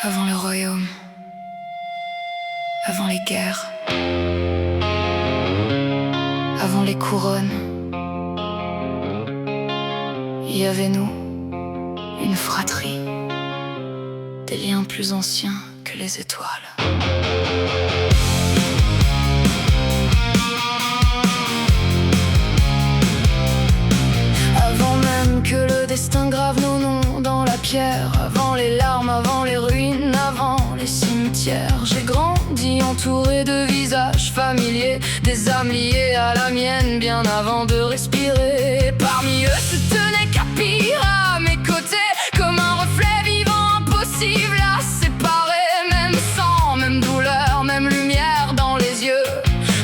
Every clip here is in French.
Avant le royaume, avant les guerres, avant les couronnes, il y avait nous, une fratrie, des liens plus anciens que les étoiles. Avant même que le destin grave nos noms dans la pierre, avant les larmes, avant les ruines, avant les cimetières, j'ai grandi entouré de visages familiers, des âmes liées à la mienne bien avant de respirer. Parmi eux se tenait Capir à mes côtés, comme un reflet vivant impossible à séparer. Même sang, même douleur, même lumière dans les yeux,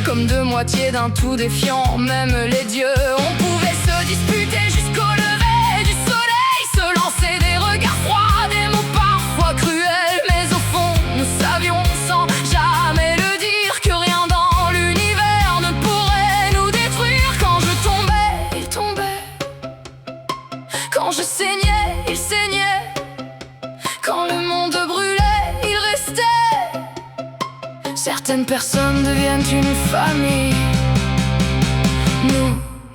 comme deux moitiés d'un tout défiant, même les dieux. On pouvait se disputer jusqu'au lever du soleil, se lancer des regards froids, des mots parfois cruels, mais au fond nous savions sans jamais le dire que rien dans l'univers ne pourrait nous détruire. Quand je tombais, il tombait, quand je saignais, il saignait, quand le monde brûlait, il restait. Certaines personnes deviennent une famille.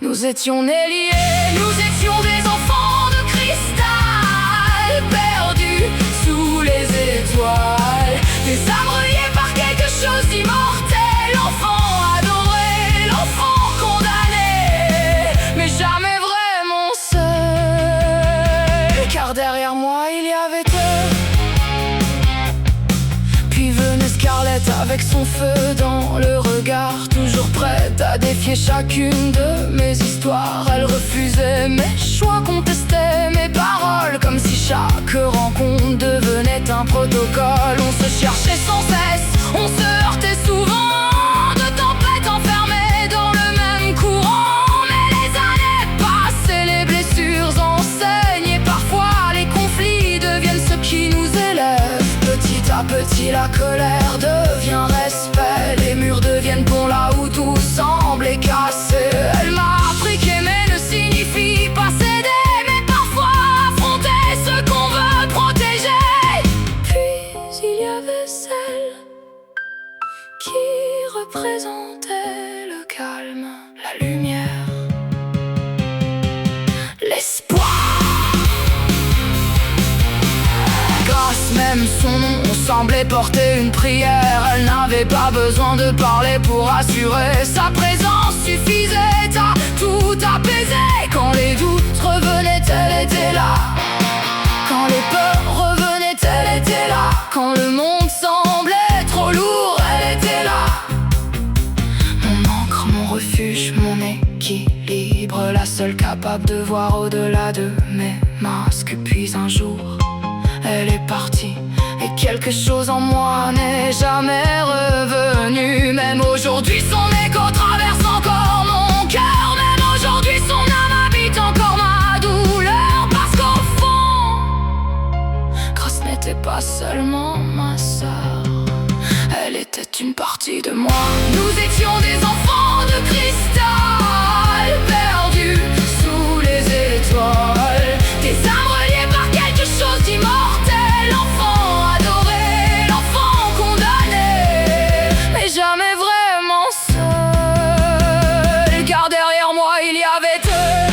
Nous étions nés liés, nous étions des enfants de cristal, perdus sous les étoiles, des âmes reliées par quelque chose d'immortel. L'enfant adoré, l'enfant condamné, mais jamais vraiment seul, car derrière moi il y avait eux. Puis venait Scarlett avec son feu dans le regard, toujours prête à défier chacune de mes histoires. Elle refusait mes choix, contestait mes paroles, comme si chaque rencontre devenait un protocole. On se cherchait sans cesse, on se heurtait souvent, de tempêtes enfermées dans le même courant. Mais les années passent, les blessures enseignent, et parfois les conflits deviennent ce qui nous élève. Petit à petit la colère devient respect, les murs deviennent ponts là où tout semblait cassé. Elle m'a appris qu'aimer ne signifie pas céder, mais parfois affronter ce qu'on veut protéger. Puis il y avait celle qui représentait le calme, la lumière, l'espoir. Grâce même son nom, on semblait porter une prière. Elle n'avait pas besoin de parler pour assurer sa présence, suffisait à tout apaiser. Quand les doutes revenaient, elle était là. Quand les peurs revenaient, elle était là. Quand le monde semblait trop lourd, elle était là. Mon encre, mon refuge, mon équilibre, la seule capable de voir au-delà de mes masques. Puis un jour, elle est partie, et quelque chose en moi n'est jamais revenu. Même aujourd'hui son écho traverse encore mon cœur, même aujourd'hui son âme habite encore ma douleur. Parce qu'au fond, Grace n'était pas seulement ma sœur, elle était une partie de moi. Nous étions des enfants de cristal, perdus sous les étoiles, des âmes reliées par quelque chose d'immortel. L'enfant adoré, l'enfant condamné, mais jamais vraiment seul, car derrière moi il y avait eux.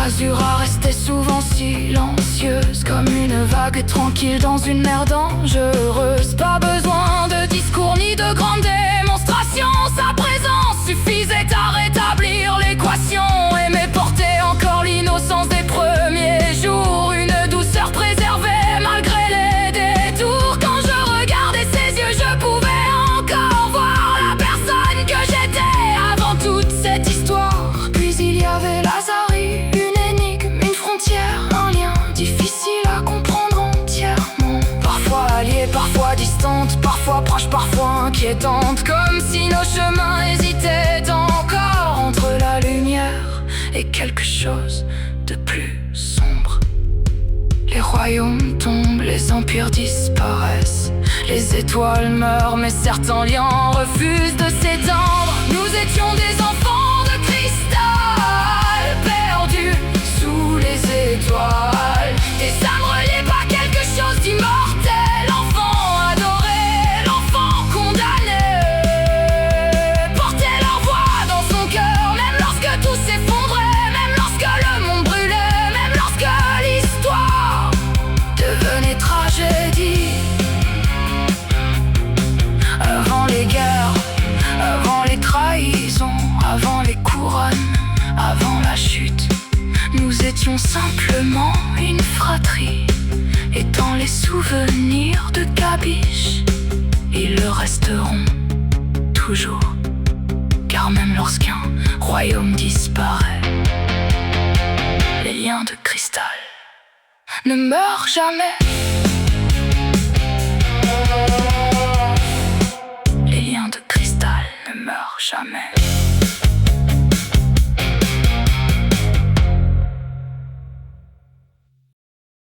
Azura restait souvent silencieuse, comme une vague tranquille dans une mer dangereuse. Pas besoin de discours ni de grandes démonstrations, sa présence suffisait à rétablir l'équation. Aimer porter encore l'innocence des premiers jours, une douceur préservée malgré les détours. Quand je regardais ses yeux, je pouvais encore voir la personne que j'étais avant toute cette histoire. Puis il y avait Lazari, une énigme, une frontière, un lien difficile à comprendre entièrement. Parfois alliée, parfois distante, parfois proche, parfois inquiétante, comme si nos chemins hésitaient encore entre la lumière et quelque chose de plus sombre. Les royaumes tombent, les empires disparaissent, les étoiles meurent, mais certains liens refusent de s'éteindre. Nous étions des enfants de cristal, perdus sous les étoiles, des âmes reliées sont simplement une fratrie. Étant les souvenirs de Gabiche, ils le resteront toujours. Car même lorsqu'un royaume disparaît, les liens de cristal ne meurent jamais. Les liens de cristal ne meurent jamais.